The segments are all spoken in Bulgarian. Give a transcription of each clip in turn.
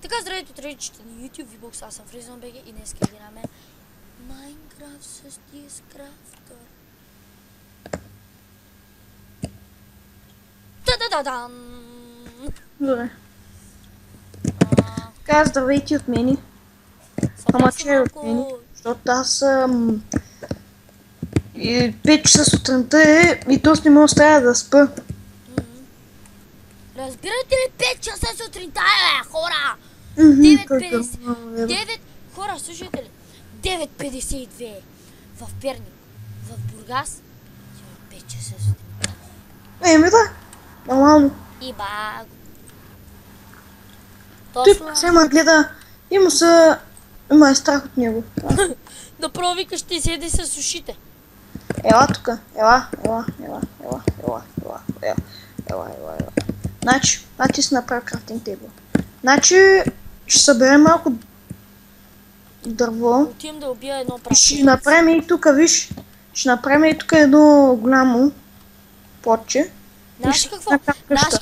Така, здравейте от речите на YouTube, VBOX, аз съм FreeZone.bg и днес играме Minecraft с Discrafter. Та-да-да-дан! Добре. Така, здравейте от мене. Ама че е от мене, защото аз съм 5 часа сутринта и доста не мога да стая да спа. Разбирате ли 5 часа сутринта, хора? 9:50. Хора, слушайте ли? 9:52 в Перник, в Бургас. 5 часа сутринта. Еми да, нормално. И баг. Той се ма гледа, има е страх от него. Направо вика, ще седи с ушите. Ела тука, ела. Значи, ти си направи крафтинг тейбъл. Значи, ще съберем малко дърво. Отивам да убия едно прасенце. Ще направим и тук, виж. Ще направим и тук едно голямо плотче. Знаеш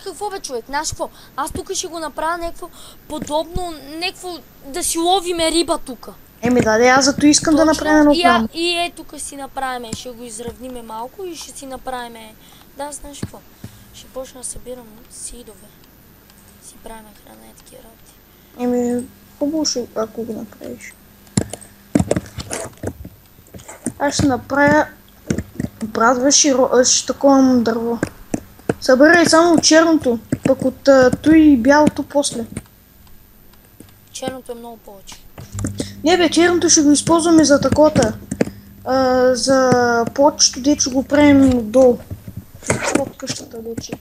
какво бе, човек? Знаеш какво? Аз тук ще го направя някакво подобно, някакво да си ловиме риба тук. Еми да, аз зато искам да направим едно голямо. И тук си направиме, ще го изравниме малко и ще си направиме... Да, знаеш какво? Ще почна да събирам сидове. Си правим храна и такива работи. Еми, хубаво ще, ако го направиш. Аз ще направя брадваш и такова дърво. Събирай само черното, пък от той бялото после. Черното е много повече. Не бе, черното ще го използваме за такота. За плочето, дето го правим отдолу. От къщата вече.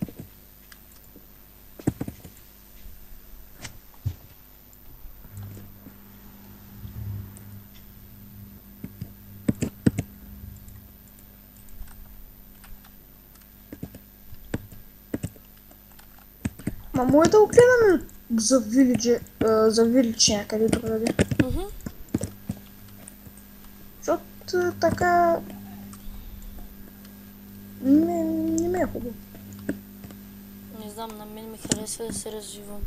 Ма може да го гледаме за вилидж някъде другаде. Защото така... Не ме е хубаво. Не знам, на мен ми харесва да се развивам.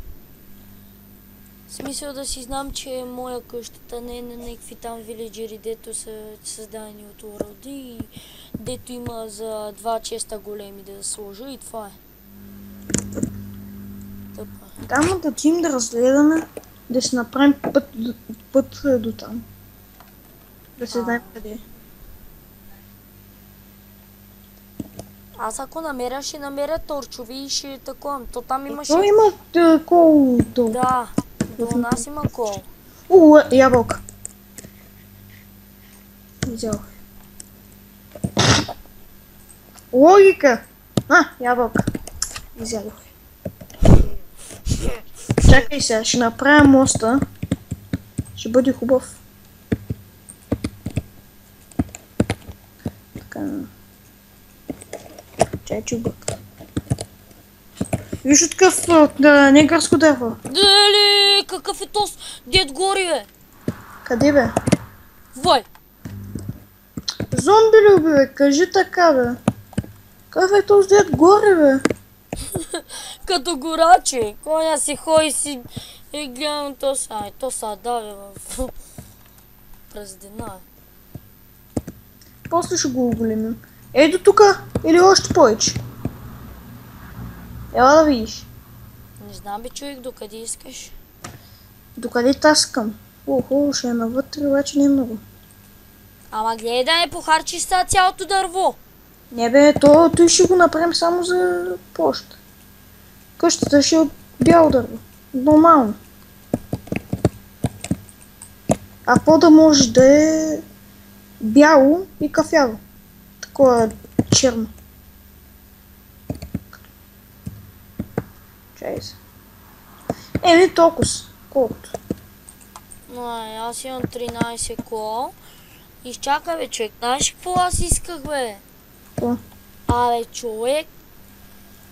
В смисъл да си знам, че моя къщата не е на някакви там вилиджери, дето са създадени от уроди и дето има за 2 честа големи да сложа и това е. Там да отидем да разгледаме, да си направим път до там. Да се знаем къде е. Аз ако намеря, ще намеря торчови и ще такова. То там имаше... То има кол долу. Да, до нас има кол. Ябълка. Взел. Логика! Ябълка. Взел. Чакай сега, ще направя моста. Ще бъде хубав. Така. Чай чубък. Виж от какъв негърско дърво. Дали, какъв е тос? Дед гори, бе? Къде, бе? Вой! Зомби ли, бе? Кажи така, бе. Какъв е този дед горе, бе? Като гораче. Коня си ходи си и гледам то са дави в праздина. После ще го оголемим. Ей до тука или още повече? Ела да видиш. Не знам бе, човек, докъде искаш. Докъде таскам? Охо, ще е навътре, обаче не е много. Ама гледай да не похарчиш са цялото дърво. Не бе, той ще го направим само за площ. Къщата ще е от бяло дърво. Нормално. А по да може да е бяло и кафяво. Такова черно. Чай се. Еми толкова. Колкото. Аз имам 13 кол. Изчакай бе, човек. Знаеш какво аз исках, бе? Какво? Абе, човек.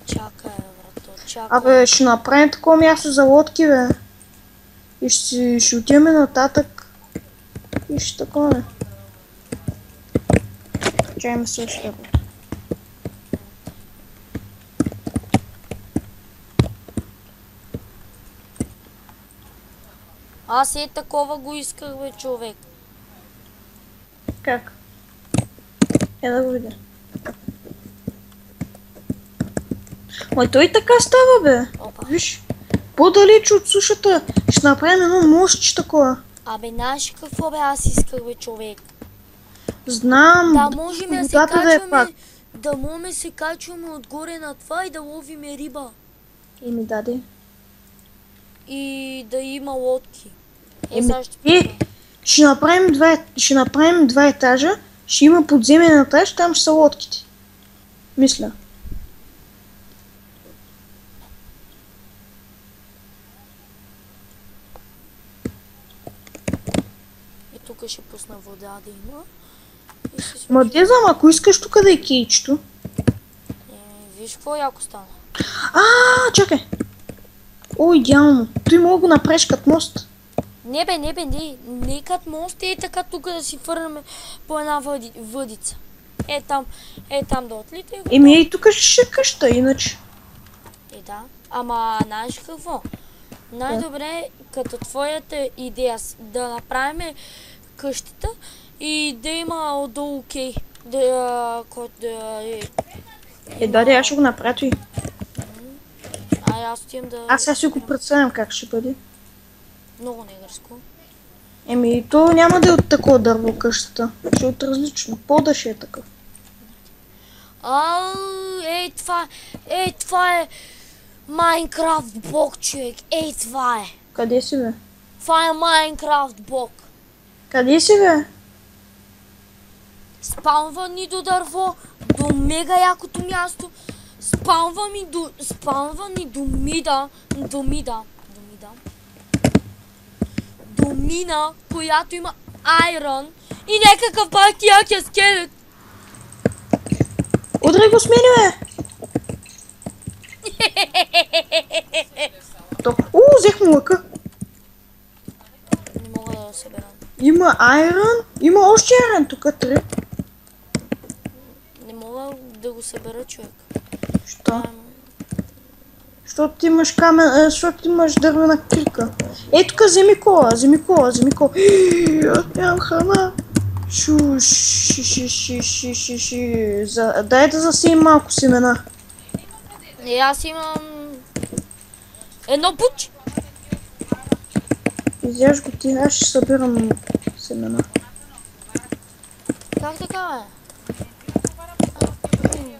Чакай, брато, чакай. Абе, ще направим такова място за лодки, бе. И ще отидем нататък. И ще такова. Чай ме също. Аз такова го исках, бе, човек. Как? Да го видя. Ой, той така става, бе. Опа. Виж, по-далеч от сушата ще направим едно мостче такова. Абе, знаеш какво, бе, аз исках, бе, човек. Знам. Да можем да се водата да е пак. качваме, да можем да се качваме отгоре на това и да ловиме риба. И ми даде. И да има лодки. Еми, Сега ще ще направим два етажа, ще има подземен етаж, там ще са лодките. Мисля. И тук ще пусна вода да има. И ще се... Ма де знам, ако искаш тук да е кейчето. Виж какво яко стана. Чакай. О, идеално. Той мога го направиш като мост. Не бе, не като мост и така тук да си фърнем по една въдица. Е там да отлита и го. Еми и тук ще е къща, иначе. Да. Ама знаеш какво? Най-добре като твоята идея да направим къщата и да има отдолу кей. Който да е... Да, аз ще го направя той. Аз отивам да... Аз сега си го представям как ще бъде. Много негърско. Еми, то няма да е от такова дърво къщата. Ще е от различно. Пода ще е такъв. Това е Майнкрафт блок, човек. Това е. Къде си, бе? Това е Майнкрафт блок. Къде си, бе? Спаунва ни до дърво, до мега якото място. Спаунва ни до мина, която има айрон и някакъв бахти якия скелет. Удрай го с мене, бе! Взех му лъка. Не мога да събера. Има айрон, има още айрон, тук 3. Не мога да го събера, човек. Що? Защото ти имаш камен, защото имаш дървена крика. Ей, тук вземи кола. Нямам храна. Дай да засеем малко семена. Аз имам едно буче. Изяж го ти, аз ще събирам семена. Как така, бе?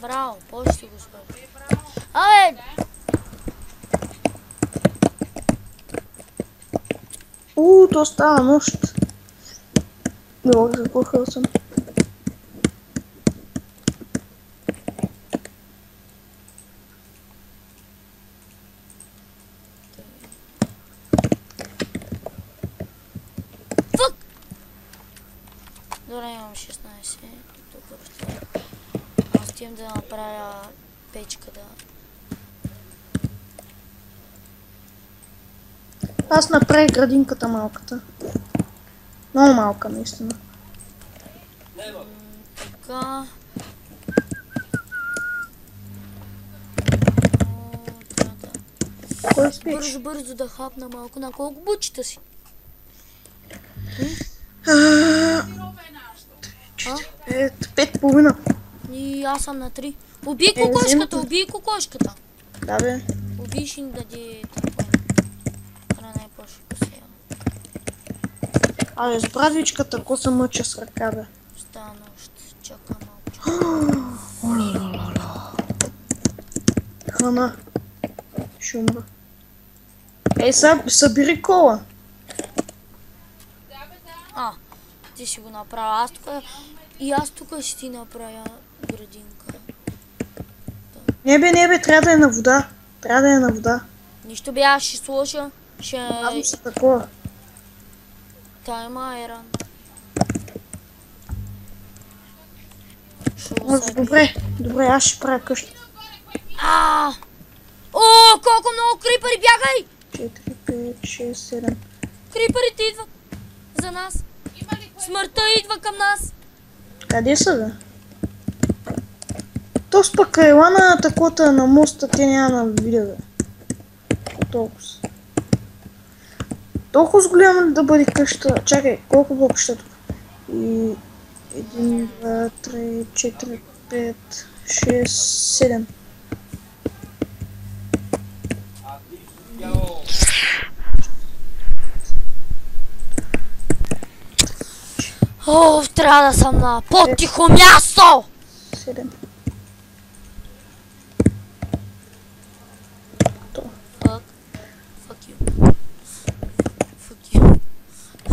Браво, после ще го сложи. Абе! То става нощ. Много заплахал съм. Фък! Добре, имам 16. Тук ще... Аз отивам да направя печка, да... Аз направих градинката малката. Много малка, наистина. Така... Кой спиш? Бързо да хапна малко. На колко бучета си? 5,5. И аз съм на 3. Убий кокошката, Да, бе. Убий ще ни даде такова. Храна е по-ще посея. Абе, с брадвичката, ако се мъча с ръка, бе. Стана още. Чака малко. Храна. Ще умра. Ей, събери кола. Ти ще го направя. Аз тук ще ти направя градинка. Не бе, трябва да е на вода. Нищо бе, аз ще сложа. Бавно се такова. Та има айрон. Добре, аз ще правя къща. Колко много крипъри бягай! 4, 5, 6, 7. Крипърите идват за нас. Смъртта идва към нас. Къде са, бе? То спък ела на такота на моста, те няма да видя, бе. Толкова. Толкова с голяма ли да бъде къща? Чакай, колко блока ще е тук? И... 1, 2, 3, 4, 5, 6, 7. О, трябва да съм на по-тихо място! 7. Fuck you. Fuck you.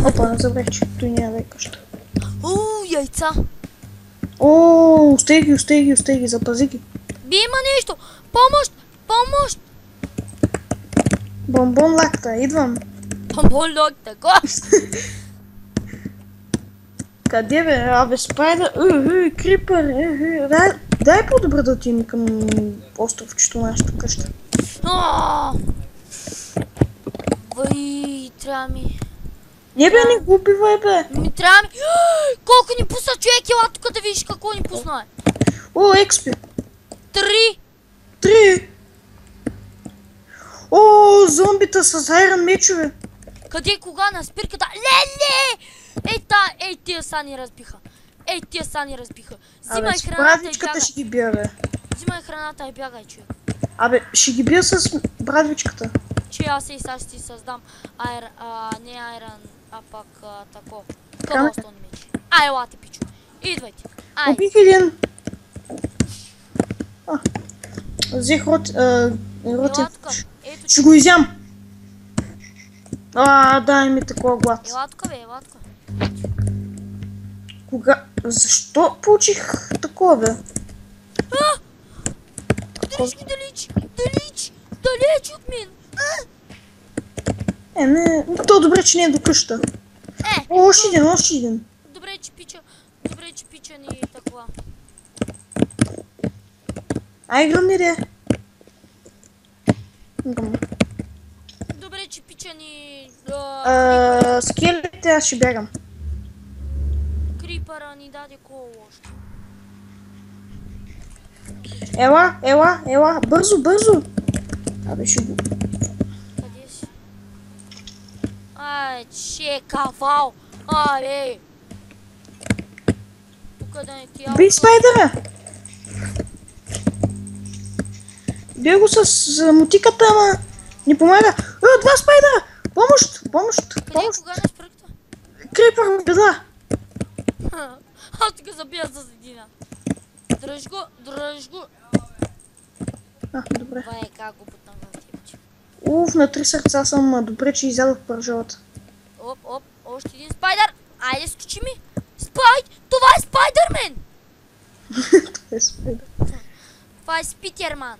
Опа, не забрах, че той няма да е къща. Яйца. О, устай ги, запази ги. Би има нещо! Помощ! Помощ! Бомбон лакта, идвам. Бомбон лок, така! Къде бе? Абе, спайдър, крипър, дай по-добре да отидем към островчето на нашата къща. Бай, трябва ми... Не бе, не го убивай бе. Ми трябва ми... Колко ни пусна човек, ела тук да видиш какво ни пусна е. О, експи. 3! О, зомбита с айрон мечове. Къде, кога, на спирката? Леле! Ей, тия са ни разбиха. Взимай С храната и брадвичката бягай. ще ги бия бе. Взимай храната и бягай, човек. Абе, ще ги бия с брадвичката. Че аз и сега ще ти създам не айрон, а пак тако. Камък? Къбостон меч. Ай, елате, пичо. Идвайте. Ай. Убих един. Взех ротин. Ела тук. Ето, Ще го изям. Дай ми такова глад. ела тук, бе, ела тук. Кога? Защо получих такова бе? Далеч от мен. Не. То добре, че не е до къща. О, още един. Добре, че пича ни е такова. Ай, гръмни де. Гръмни. Добре, че пича ни... Скелете, аз ще бягам. Крипъра ни даде коло още. Ела, бързо. Абе, ще го... Къде си? Ай, че кавал! Абе! Тук да не ти Бей спайдъра! Бия го с мотиката, ама не помага. Два спайдъра! Помощ! Къде, кога не спръгта? Крипър, беда! Аз тук забия с едина. Дръж го. Добре. Това е как го бутам в типче. На 3 сърца съм. Добре, че изядох пържалата. Оп, още един спайдър. Айде, скочи ми. Това е Спайдърмен. Това е спайдър. Това е Спитерман.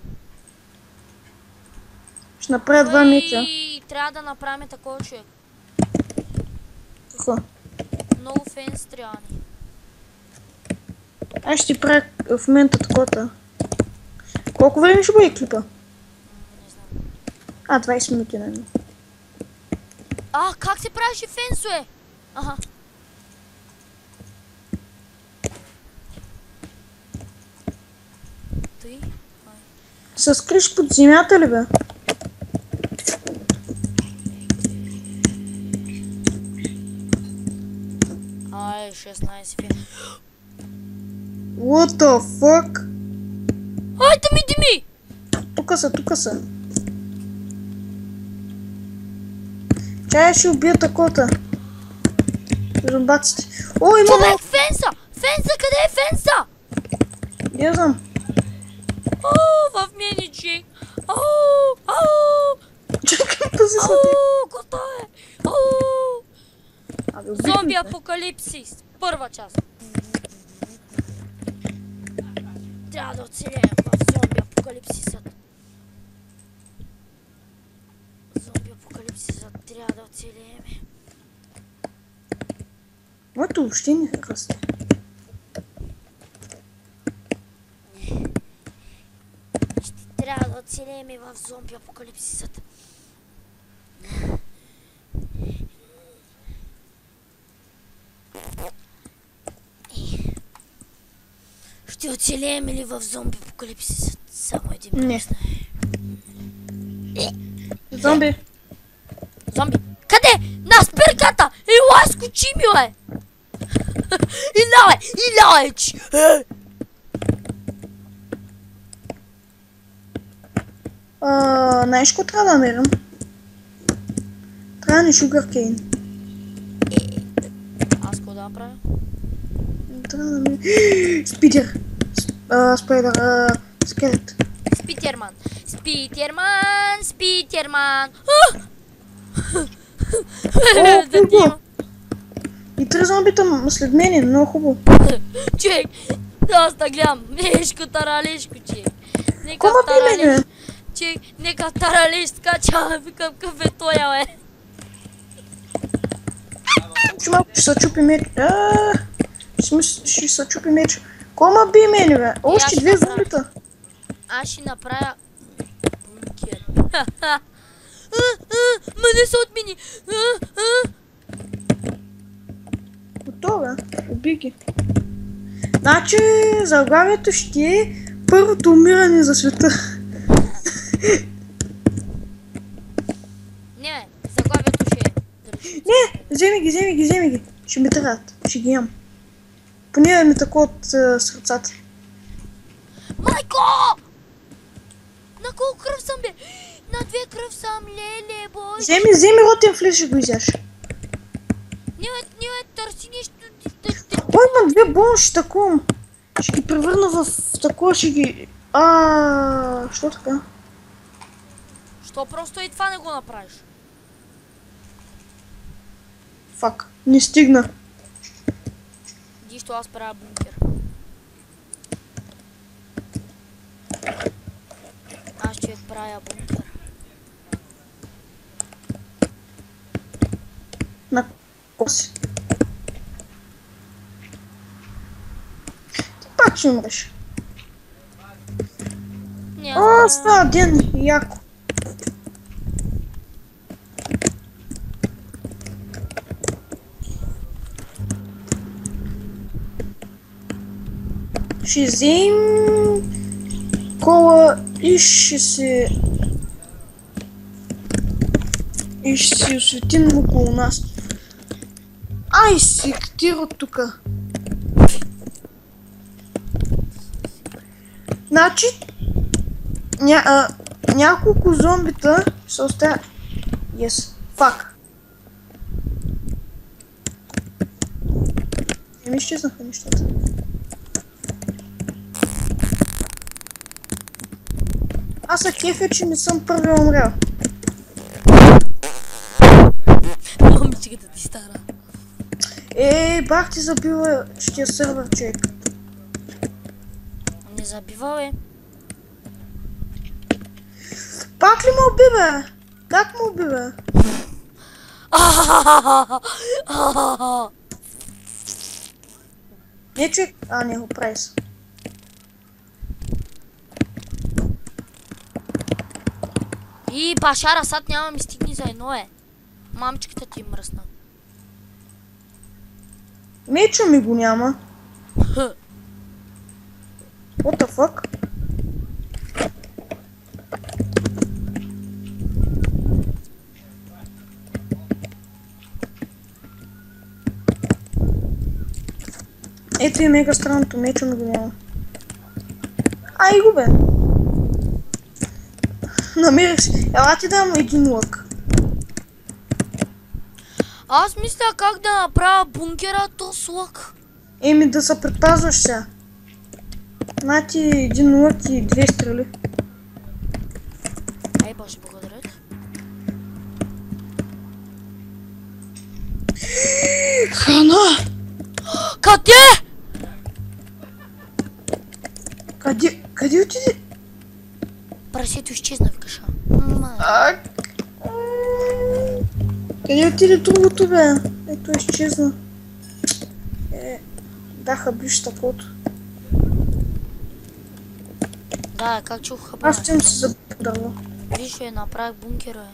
Ще направя 2 меча. Трябва да направим такова, човек. Какво? Много фенс трябва ни. Аз ще ти правя в момента такова. Колко време ще бъде клипа? Не знам. 20 минути, наверное. Как се правеше фенсове? Аха. Той? Се скриш под земята ли бе? Ай, 16 фен. What the fuck? Ай, Дими! Тука са. Чай ще убия такота. Зомбаците. О, има Човек, фенса! Къде е фенса? Я знам. В мене, човек. Чакай, пази са ти. Кота е. Абе, убих Зомби ме. апокалипсис. Първа част. Трябва да оцелеем в зомби апокалипсисът. Трябва да оцелеем. Моето въобще не расте. Трябва да оцелеем в зомби апокалипсисът. Ще оцелеем ли в зомби апокалипсисът? Само един Не. знае. Зомби. Зомби. Къде? На спирката! Ела, скочи ми, бе! Иля, че! Знаеш какво трябва да намерим? Трябва ни шугаркейн. Аз какво да направя? Трябва да намерим... Спидер! Спайдър... Скелет. Спитерман! Хубаво! И три зомбита след мене, много хубаво. Човек, аз да гледам. Мешко таралешко, човек. Кома би мене, бе? Човек, нека таралеш скача, викам какъв е тоя, бе. Че малко ще се чупи меч. Ще се чупи меч. Кома би мене, бе? Още две зомбита. Аз ще направя бункер. Ма не се отмени. Готово, бе. Уби ги. Значи, заглавието ще е първото умиране за света. Не, заглавието ще е. Не, вземи ги. Ще ми трябват. Ще ги ям. Поне ми тако от сърцата. Майко! На колко кръв съм, бе? На 2 кръв съм, леле, бой. Вземи ротен флеш, ще го изяш. Не, търси нещо. Ой, имам две бомби, такова. Ще ги превърна в такова, ще ги... Що така? Що просто и това не го направиш? Фак, не стигна. Ди, що аз правя бункер. Аз човек правя бункер. На коси. Ти пак ще умреш. Не, Става ден, яко. Ще взем кола и ще се осветим около нас. Ай, сектира тука. Значи, няколко зомбита се оставя. Yes, фак. Не ми изчезнаха нещата. Аз се кефя, че не съм първи умрял. момичката ти стара. Бах ти забила щия сървър, човек. Не забива, бе. Пак ли ме уби, бе? Как ме уби, бе? Не, човек. Не го прави се. И башара, сад няма ми стигни за едно, е. Мамчката ти мръсна. Мечо ми го няма. What the fuck? Ето и мега странното, мечо ми го няма. И го бе. Намерих си. Ела ти дам един лък. Аз мисля как да направя бункера то с лък. Да се предпазваш сега. На ти един лък и 2 стрели. Ей, боже, благодаря. Храна! Къде? Къде отиде? Прасето изчезна в каша. Къде отиде другото, бе? Ето изчезна. Даха биш такото. Да, как чух хабана. Аз ще се забърва. Виж, направих бункера.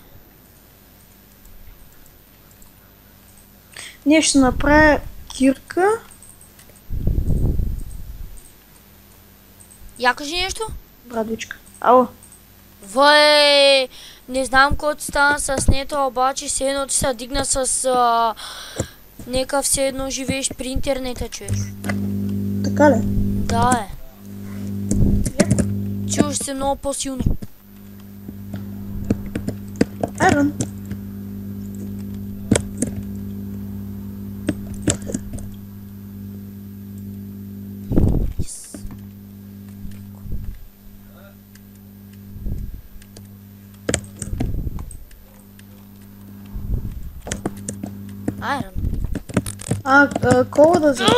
Не, ще направя кирка. Я кажи нещо. Брадвичка. Ало. Вай, Не знам който стана с нето, обаче все едно ти се дигна с... Нека все едно живееш при интернета, човек. Така ли? Да, чуваш се много по-силно. Айрон. Айрон. Кола да взема.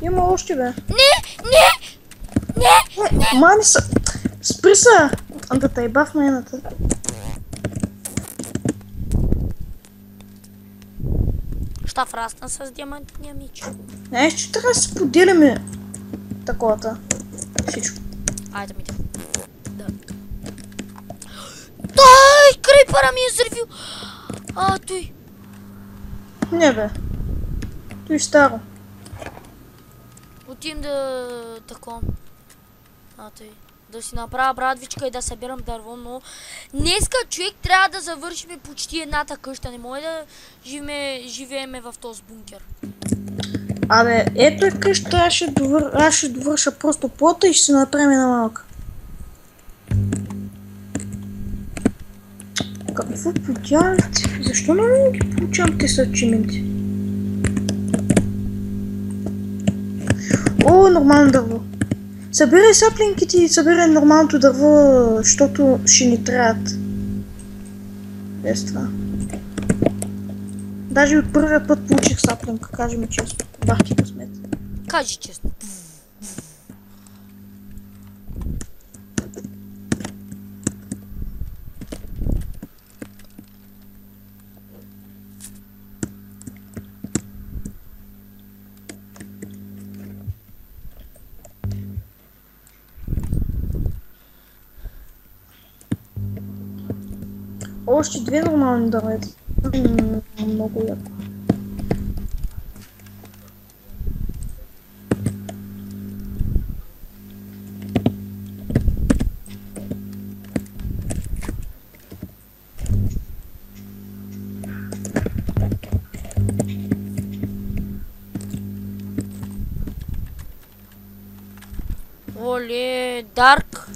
Има още, бе. Не! Мани са... Спри са! Да те еба в мената. Ща врасна с диамантния меч. Знаеш, че трябва да си поделяме таковата. Всичко. Айде ми да. Той крипъра ми е взривил. Той. Не, бе. Той старо. Отивам да... такова. Той. Да си направя брадвичка и да събирам дърво, но... Днеска, човек, трябва да завършим почти едната къща. Не може да живееме в този бункер. Абе, ето е къща, аз ще довърша просто плота и ще се направим една малка. Какво подявате? Защо не ги получавам тези ачименти? О, нормално дърво. Събирай саплинките и събирай нормалното дърво, защото ще ни трябват. Без това. Даже от първия път получих саплинка, кажи ми честно. Бах ти късмет. Кажи честно. Още две нормални дървета. Много яко. Оле, Дарк.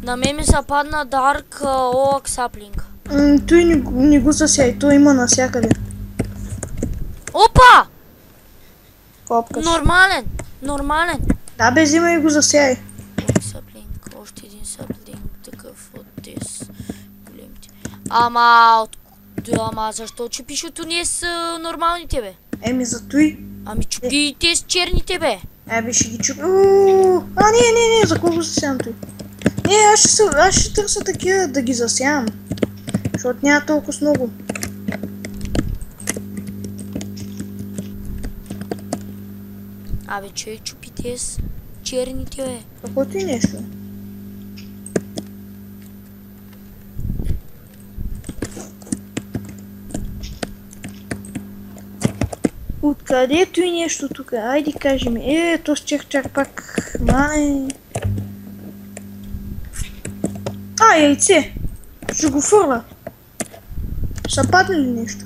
На мен ми се падна Дарк Оак Саплинг. Той не го засяй, той има навсякъде. Опа! Копкаш. Нормален. Да, бе, взимай и го засяй. Саплинг, още един саплинг, такъв от тези големите. Ама защо чупишото не са нормалните, бе? Еми, за той. Ами чупи и те с черните, бе. Бе, ще ги чупи. Не, за кого засявам той? Не, аз ще търся такива да ги засявам. Защото няма толкова много. Абе, човек чупи те с черните, бе. Каквото и нещо. Откъдето и нещо тук? Айде кажи ми. То с черпак. Май. Яйце. Ще го фърля. Са падне ли нещо?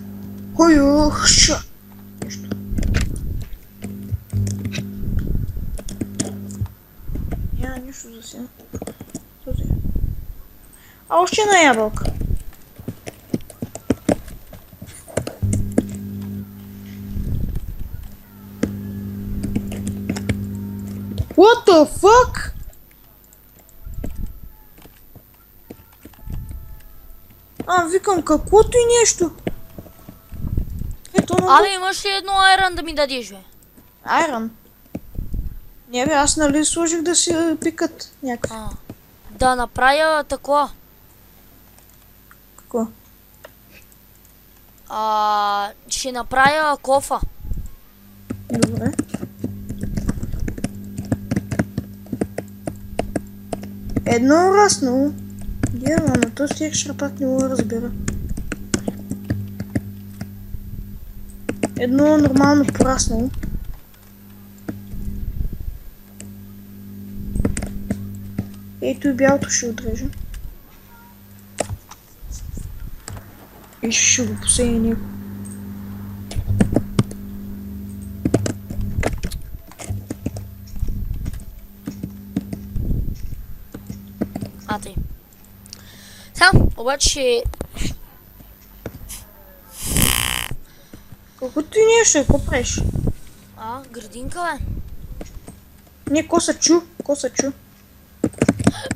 Ша. Нещо. Няма нищо за сега. Този. Още една ябълка. What the fuck? Викам, каквото и нещо. Ето на... Абе, имаш ли едно айран да ми дадеш, бе? Айран? Не, бе, аз нали сложих да си пикат някакви. Да направя такова. Какво? Ще направя кофа. Добре. Едно раснало. Дема, но то стих шарпак не го разбира. Едно нормално пораснало. Ето и бялото ще отрежа. И ще го посея него. Тъй. Сега, обаче... Колкото и нещо, какво правиш? Градинка, бе. Не, косачу.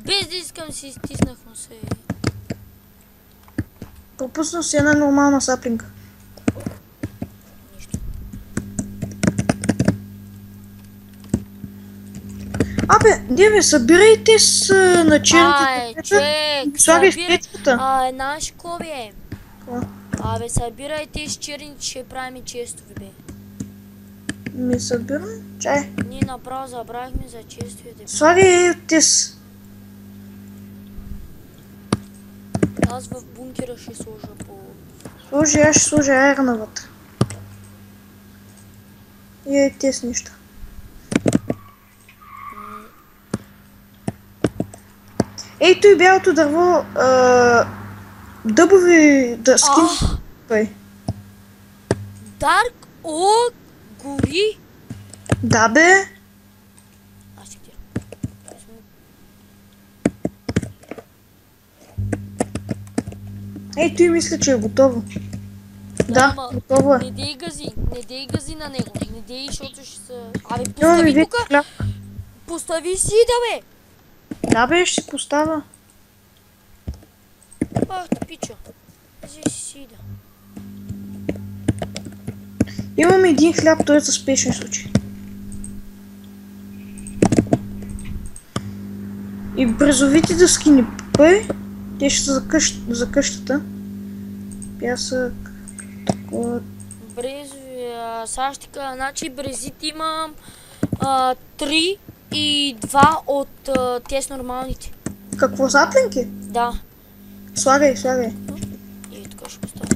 Без да искам си изтиснах носа и... Пропуснал си една нормална саплинка. Нищо. Деве, събирайте с началите. Чек, Слагай в печката. Знаеш какво бе? Какво? Събирайте с черните, ще правим честове, бе. Ми събирам? Чай. Ние направо забравихме за честовете. Слагай тес. Аз в бункера ще сложа по... Сложи, аз ще сложа айрона вътре. И тес неща. Ей, той бялото дърво, дъбови скин. Дарк от гори. Да, бе. Аз ще тира. Ей, той мисля, че е готово. Да, готово е. Не дей гази на него. Не дей, защото ще са... Имаме постави век тука. хляб. Постави си, да, бе. Да, бе, ще си поставя. Ти пича. Взе си, да. Имаме един хляб, той е за спешен случай. И брезовите дъски ни пъй. Те ще са за къщата. Пясък. Такова. Брезови, сега ще кажа, значи брезите имам 3 и 2 от тези нормалните. Какво, саплинки? Да. Слагай. И така ще поставя.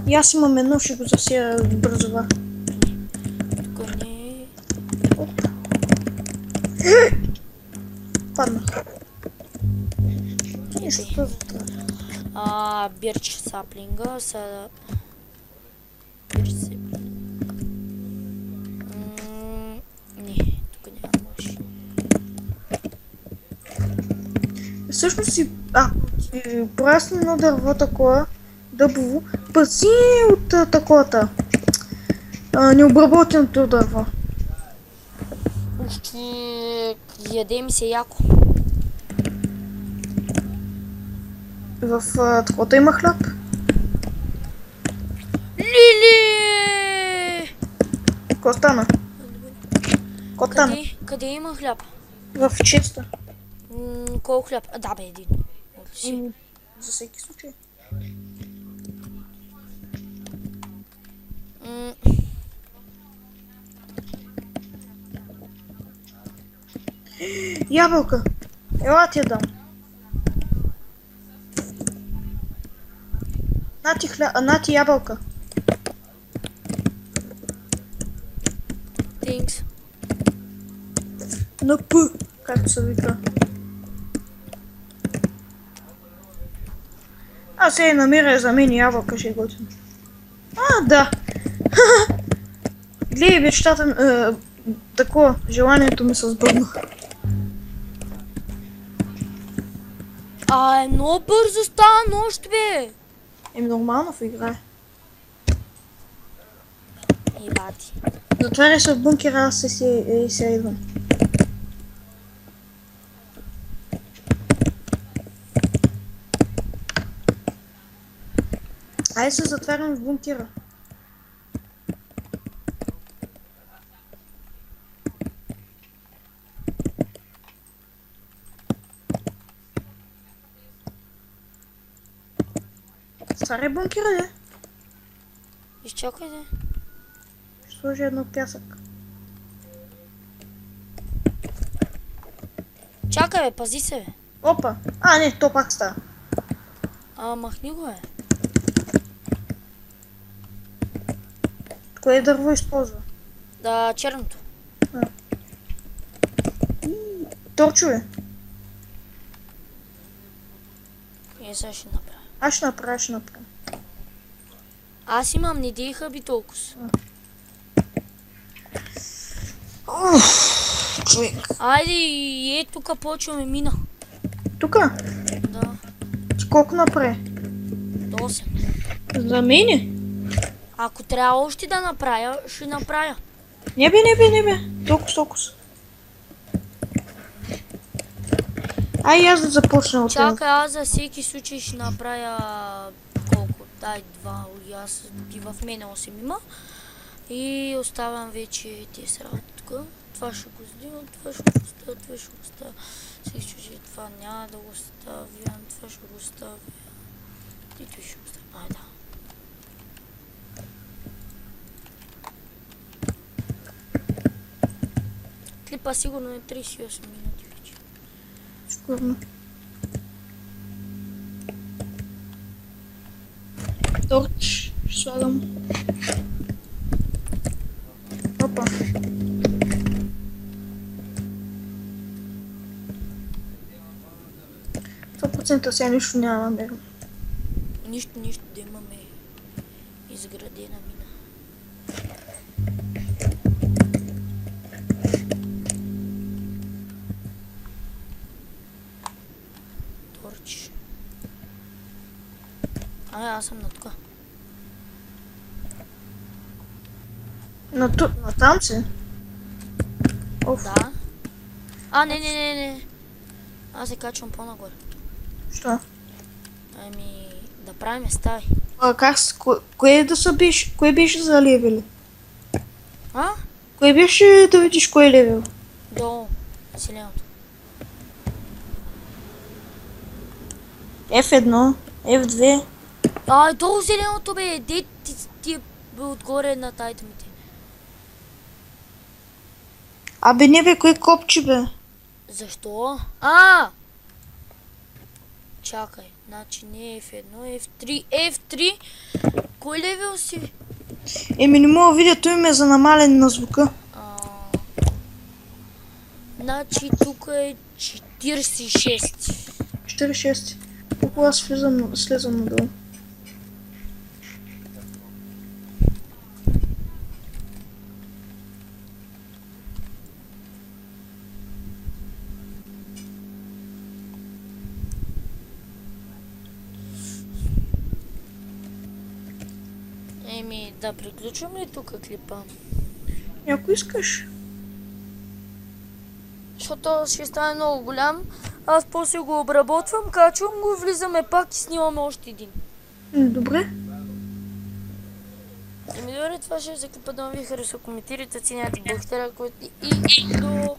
И аз имам едно, ще го засея брезова. Тук не... Опа. Падна. Нищо. Бирч саплинга са... Бирч саплинга. Не, тук нямаш. Всъщност си порасна едно дърво такова, дъбово, пази от таковата необработеното дърво. Яде ми се яко. В такова има хляб. Лили! Какво стана? Къде има хляб? В честа. Колко хляб? Да, бе, един. За всеки случай. Ябълка. Ела ти я дам. На ти ябълка. Thanks. На П, както се вика. Сега намира за мен ябълка, ще е готино. Да. Гледай, мечтата, такова, желанието ми се сбъдна. Много бързо става нощ, бе. Нормално в игра. Бати. Затваря се в бункера, аз се идвам. Айде се затварям в бункера. Затваряй бункера, де. Изчакай, де. Ще сложи едно пясък. Чакай, бе, пази се, бе. Опа! Не, то пак става. Махни го, бе. Кое дърво използва? Да, черното. Торчове. Сега ще направя. Аз ще направя. Аз имам, не дейха би толкова. Човек. Айде, и тук почваме мина. Тука? Да, Ти колко направи? до 8. За мене? Ако трябва още да направя, ще направя. Не бе. Толкова. Ай, аз да започна от това. Чакай, аз за всеки случай ще направя колко? Дай 2, и аз и в мене 8 има. И оставям вече тези работи тук. Това ще го сделам, това ще го оставя, това ще го оставя. Всичко, че това няма да го оставя, това ще го оставя. И той ще го оставя. Ай, да. Клипа сигурно е 38 минути вече. Сигурно. Торч ще слагам. Опа. Процента сега нищо няма да берем. Нищо да имаме изградена мина. Торч. Аз съм на тук. На там си? Оф. Да. Не. Аз се качвам по-нагоре. Що? Ами, да правим стаи. Кое беше за левели? А? Кое беше да видиш кое е левел? Долу. Зеленото. F1, F2. Долу зеленото бе. Де ти бе отгоре на тайтмите. Абе не бе, кое копче бе? Защо? Чакай. Значи не F1, F3. F3? Кой левел си? Еми не мога да видя, той ме е за намаляне на звука. Значи тук е 46. 46. Колко аз слезам надолу? Еми, да приключвам ли тук клипа? Ако искаш. Защото ще стане много голям. Аз после го обработвам, качвам го, влизаме пак и снимаме още един. Добре. Еми добре, това ще е за клипа, да ви хареса, коментирайте, ценяте, благодаря, който и до...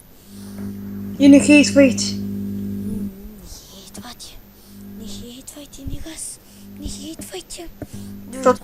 И не хейтвайте. Не хейтвайте, не газ. Не хейтвайте. Защото